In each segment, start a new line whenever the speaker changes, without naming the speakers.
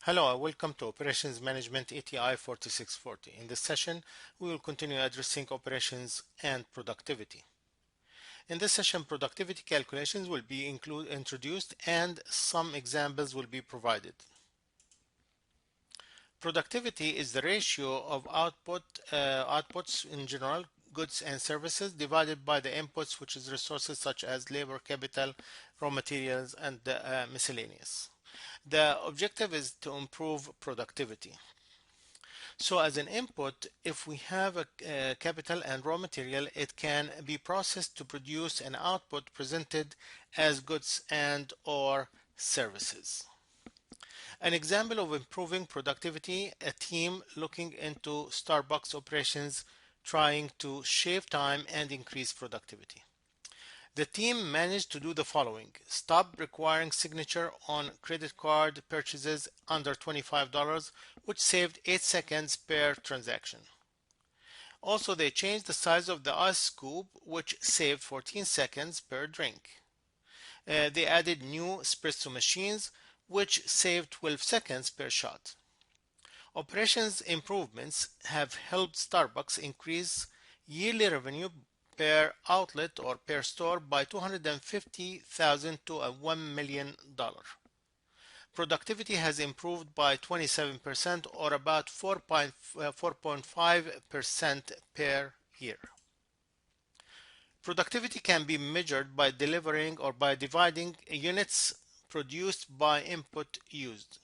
Hello, and welcome to Operations Management ATI 4640. In this session, we will continue addressing operations and productivity. In this session, productivity calculations will be introduced and some examples will be provided. Productivity is the ratio of outputs in general, goods and services, divided by the inputs, which is resources such as labor, capital, raw materials, and miscellaneous. The objective is to improve productivity. So as an input, if we have a capital and raw material, it can be processed to produce an output presented as goods and or services. An example of improving productivity, a team looking into Starbucks operations trying to shave time and increase productivity. The team managed to do the following: stop requiring signature on credit card purchases under $25, which saved 8 seconds per transaction. Also, they changed the size of the ice scoop, which saved 14 seconds per drink. They added new espresso machines, which saved 12 seconds per shot. Operations improvements have helped Starbucks increase yearly revenue per outlet or per store by $250,000 to $1 million. Productivity has improved by 27% or about 4.5% per year. Productivity can be measured by delivering or by dividing units produced by input used.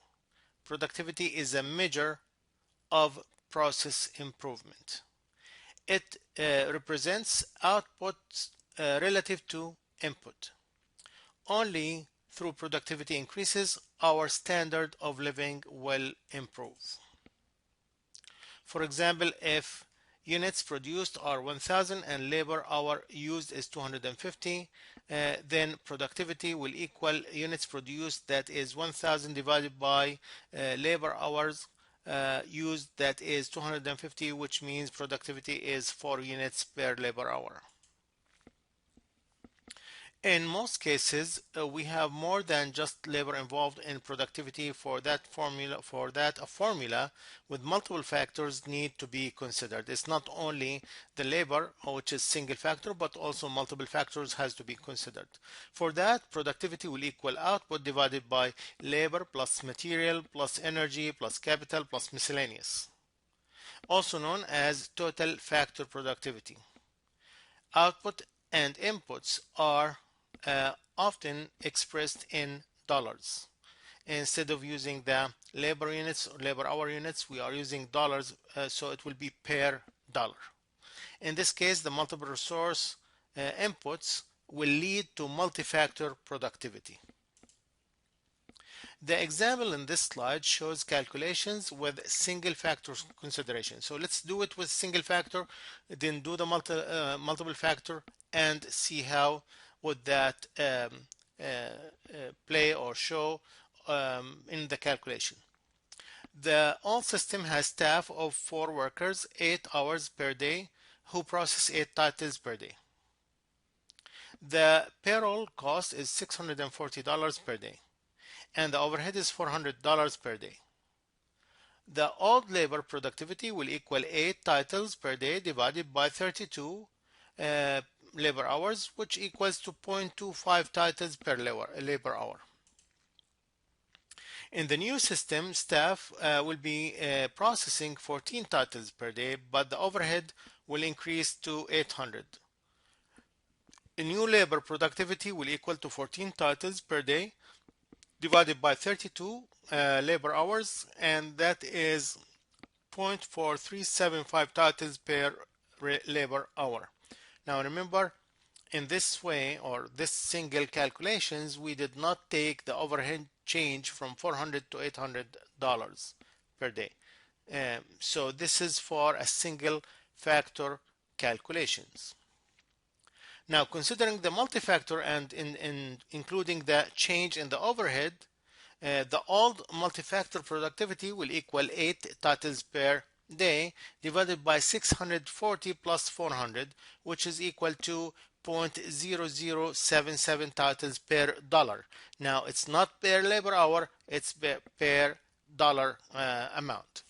Productivity is a measure of process improvement. It represents output relative to input. Only through productivity increases, our standard of living will improve. For example, if units produced are 1000 and labor hour used is 250, then productivity will equal units produced, that is 1000, divided by labor hours used, that is 250, which means productivity is 4 units per labor hour. In most cases, we have more than just labor involved in productivity. For that, a formula with multiple factors need to be considered. It's not only the labor, which is single factor, but also multiple factors has to be considered. For that, productivity will equal output divided by labor plus material plus energy plus capital plus miscellaneous, also known as total factor productivity. Output and inputs are often expressed in dollars. Instead of using the labor units or labor hour units, we are using dollars, so it will be per dollar. In this case, the multiple resource inputs will lead to multi-factor productivity. The example in this slide shows calculations with single factor consideration. So let's do it with single factor, then do the multiple factor, and see how would that play or show in the calculation. The old system has staff of 4 workers, 8 hours per day, who process 8 titles per day. The payroll cost is $640 per day, and the overhead is $400 per day. The old labor productivity will equal 8 titles per day divided by 32 labor hours, which equals to 0.25 titles per labor hour. In the new system, staff will be processing 14 titles per day, but the overhead will increase to 800. The new labor productivity will equal to 14 titles per day divided by 32 labor hours, and that is 0.4375 titles per labor hour. Now remember, in this way, or this single calculations, we did not take the overhead change from $400 to $800 per day. So this is for a single factor calculations. Now, considering the multi-factor and including the change in the overhead, the old multi-factor productivity will equal 8 titles per day divided by 640 plus 400, which is equal to 0.0077 titles per dollar. Now, it's not per labor hour, it's per dollar amount.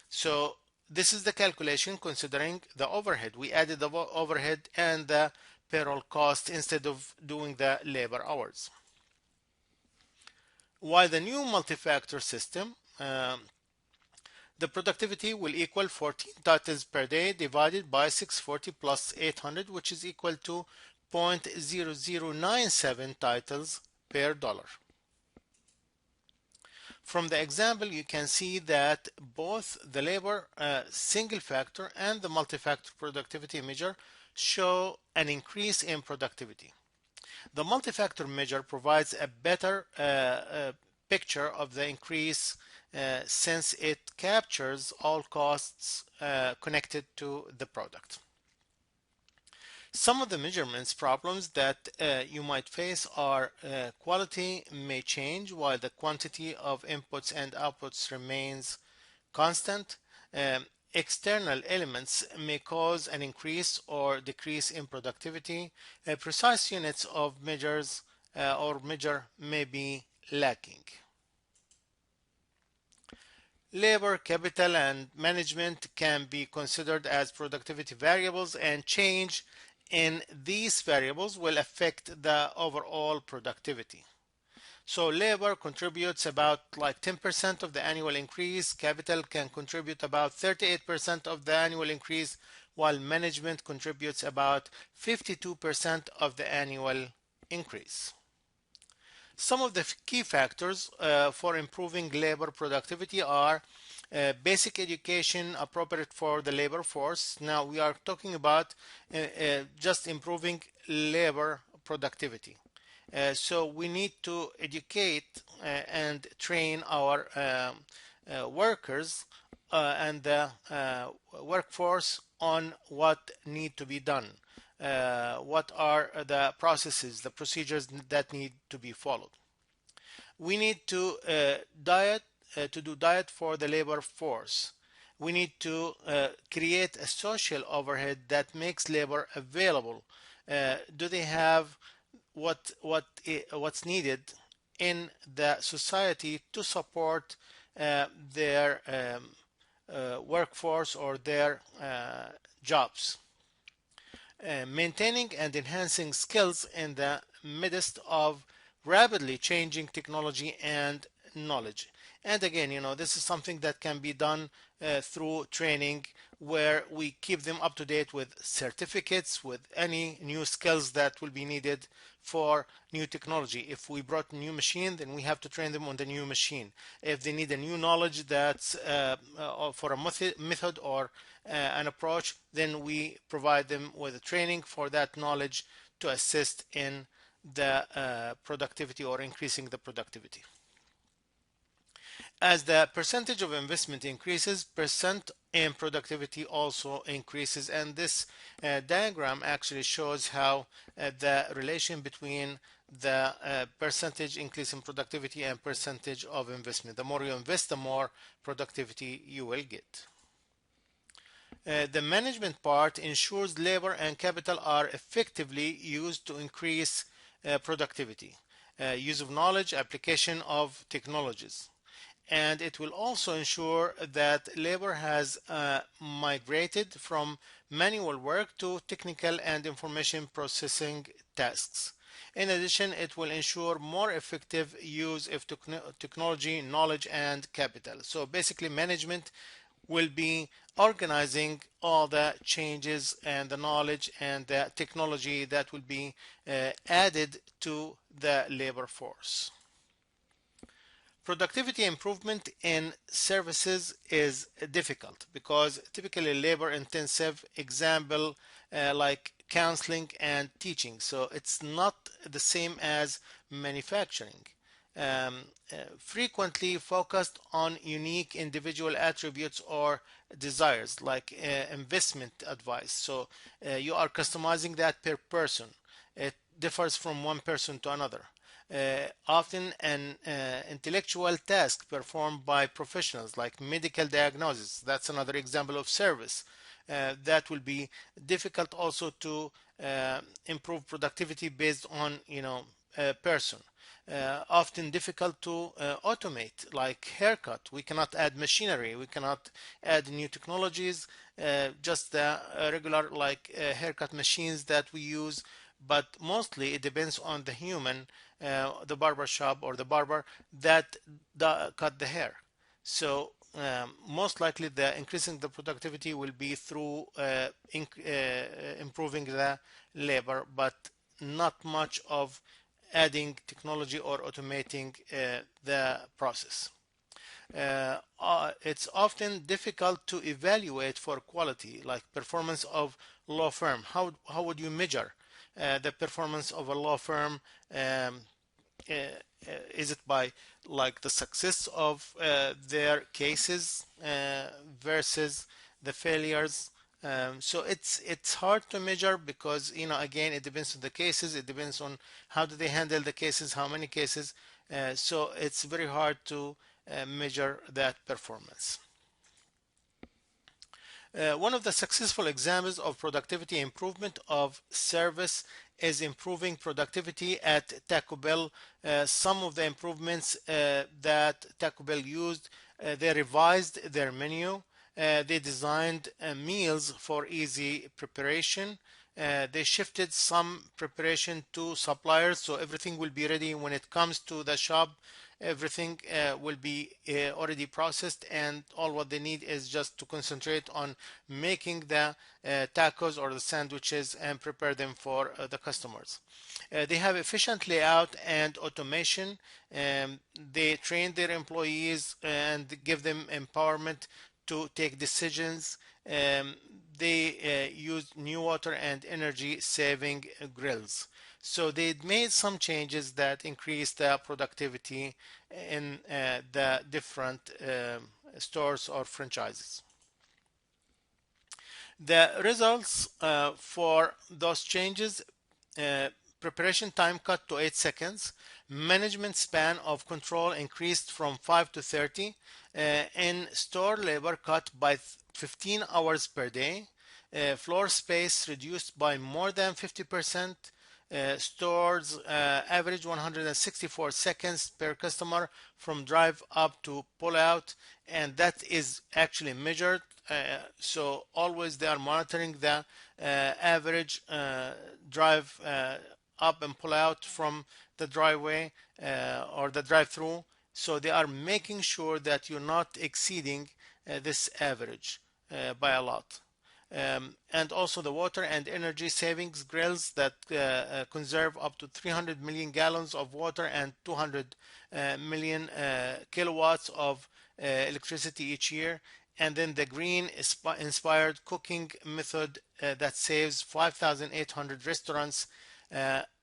So this is the calculation considering the overhead. We added the overhead and the payroll cost instead of doing the labor hours. While the new multi-factor system, the productivity will equal 14 titles per day divided by 640 plus 800, which is equal to 0.0097 titles per dollar. From the example, you can see that both the labor single factor and the multi-factor productivity measure show an increase in productivity. The multi-factor measure provides a better picture of the increase since it captures all costs connected to the product. Some of the measurements problems that you might face are quality may change while the quantity of inputs and outputs remains constant. External elements may cause an increase or decrease in productivity. Precise units of measures or measure may be lacking. Labor, capital, and management can be considered as productivity variables, and change in these variables will affect the overall productivity. So labor contributes about like 10% of the annual increase. Capital can contribute about 38% of the annual increase, while management contributes about 52% of the annual increase. Some of the key factors for improving labor productivity are basic education appropriate for the labor force. Now we are talking about just improving labor productivity. So we need to educate and train our workers and the workforce on what need to be done. What are the processes, the procedures that need to be followed. We need to do diet for the labor force. We need to create a social overhead that makes labor available. Do they have what's needed in the society to support their workforce or their jobs? Maintaining and enhancing skills in the midst of rapidly changing technology and knowledge. And again, this is something that can be done through training, where we keep them up to date with certificates, with any new skills that will be needed for new technology. If we brought a new machine, then we have to train them on the new machine. If they need a new knowledge that's for a method or an approach, then we provide them with a training for that knowledge to assist in the productivity or increasing the productivity. As the percentage of investment increases, percent in productivity also increases, and this diagram actually shows how the relation between the percentage increase in productivity and percentage of investment. The more you invest, the more productivity you will get. The management part ensures labor and capital are effectively used to increase productivity, use of knowledge, application of technologies. And it will also ensure that labor has migrated from manual work to technical and information processing tasks. In addition, it will ensure more effective use of technology, knowledge, and capital. So basically, management will be organizing all the changes and the knowledge and the technology that will be added to the labor force. Productivity improvement in services is difficult because typically labor intensive, example like counseling and teaching. So it's not the same as manufacturing. Frequently focused on unique individual attributes or desires, like investment advice. So you are customizing that per person. It differs from one person to another. Often an intellectual task performed by professionals, like medical diagnosis. That's another example of service. That will be difficult also to improve productivity based on a person. often difficult to automate, like haircut. We cannot add machinery, we cannot add new technologies, just the regular like haircut machines that we use. But mostly it depends on the human, the barber shop or the barber that cut the hair. So most likely the increasing the productivity will be through improving the labor, but not much of adding technology or automating the process. It's often difficult to evaluate for quality, like performance of law firm. How would you measure the performance of a law firm? Um, is it by like the success of their cases versus the failures? So it's hard to measure because again it depends on the cases, it depends on how do they handle the cases, how many cases. So it's very hard to measure that performance. One of the successful examples of productivity improvement of service is improving productivity at Taco Bell. Some of the improvements that Taco Bell used, they revised their menu. They designed meals for easy preparation. They shifted some preparation to suppliers, so everything will be ready when it comes to the shop. Everything will be already processed, and all what they need is just to concentrate on making the tacos or the sandwiches and prepare them for the customers. They have efficient layout and automation. They train their employees and give them empowerment to take decisions. Um, they use new water and energy saving grills. So they made some changes that increased the productivity in the different stores or franchises. The results for those changes: uh, preparation time cut to 8 seconds, management span of control increased from 5 to 30, in store labor cut by 15 hours per day, floor space reduced by more than 50%, stores average 164 seconds per customer from drive up to pull out, and that is actually measured. So always they are monitoring the average drive up and pull out from the driveway or the drive-through. So they are making sure that you're not exceeding this average by a lot. And also the water and energy savings grills that conserve up to 300 million gallons of water and 200 million kilowatts of electricity each year. And then the green inspired cooking method that saves 5,800 restaurants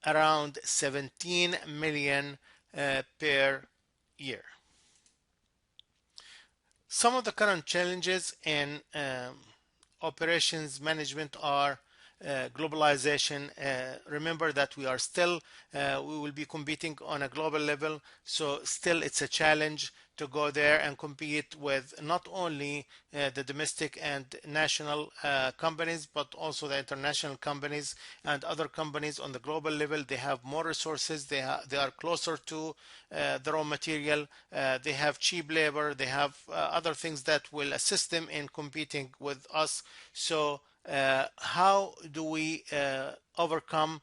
around 17 million per year. Some of the current challenges in operations management are globalization. Remember that we are still, we will be competing on a global level, so still it's a challenge to go there and compete with not only the domestic and national companies, but also the international companies and other companies on the global level. They have more resources, they are closer to the raw material, they have cheap labor, they have other things that will assist them in competing with us. So how do we overcome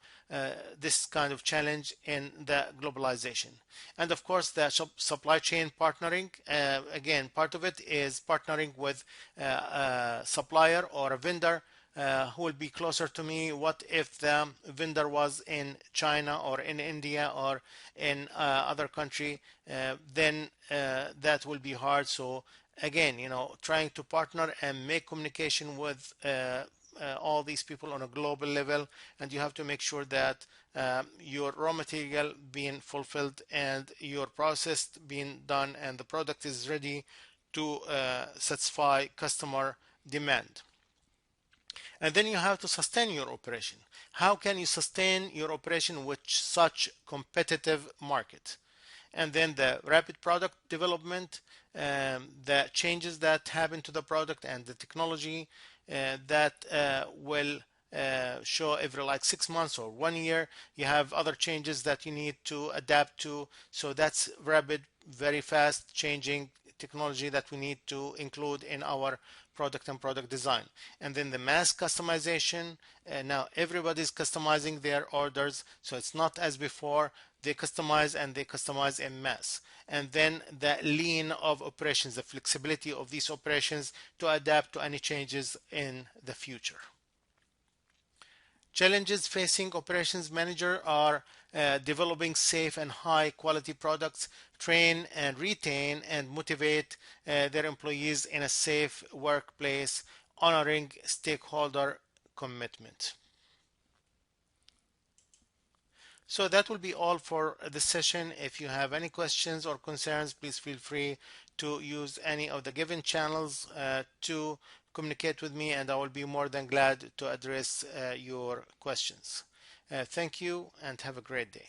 this kind of challenge in the globalization? And of course, the supply chain partnering. Again, part of it is partnering with a supplier or a vendor who will be closer to me. What if the vendor was in China or in India or in other country? Then that will be hard. So again, trying to partner and make communication with all these people on a global level, and you have to make sure that your raw material being fulfilled and your process being done and the product is ready to satisfy customer demand. And then you have to sustain your operation. How can you sustain your operation with such competitive market? And then the rapid product development, the changes that happen to the product and the technology that will show every like 6 months or 1 year. You have other changes that you need to adapt to. So that's rapid, very fast changing technology that we need to include in our product and product design. And then the mass customization. Now everybody's customizing their orders, so it's not as before. They customize and they customize en mass. And then the lean of operations, the flexibility of these operations to adapt to any changes in the future. Challenges facing operations manager are developing safe and high quality products, train and retain and motivate their employees in a safe workplace, honoring stakeholder commitment. So that will be all for the session. If you have any questions or concerns, please feel free to use any of the given channels to communicate with me, and I will be more than glad to address your questions. Thank you and have a great day.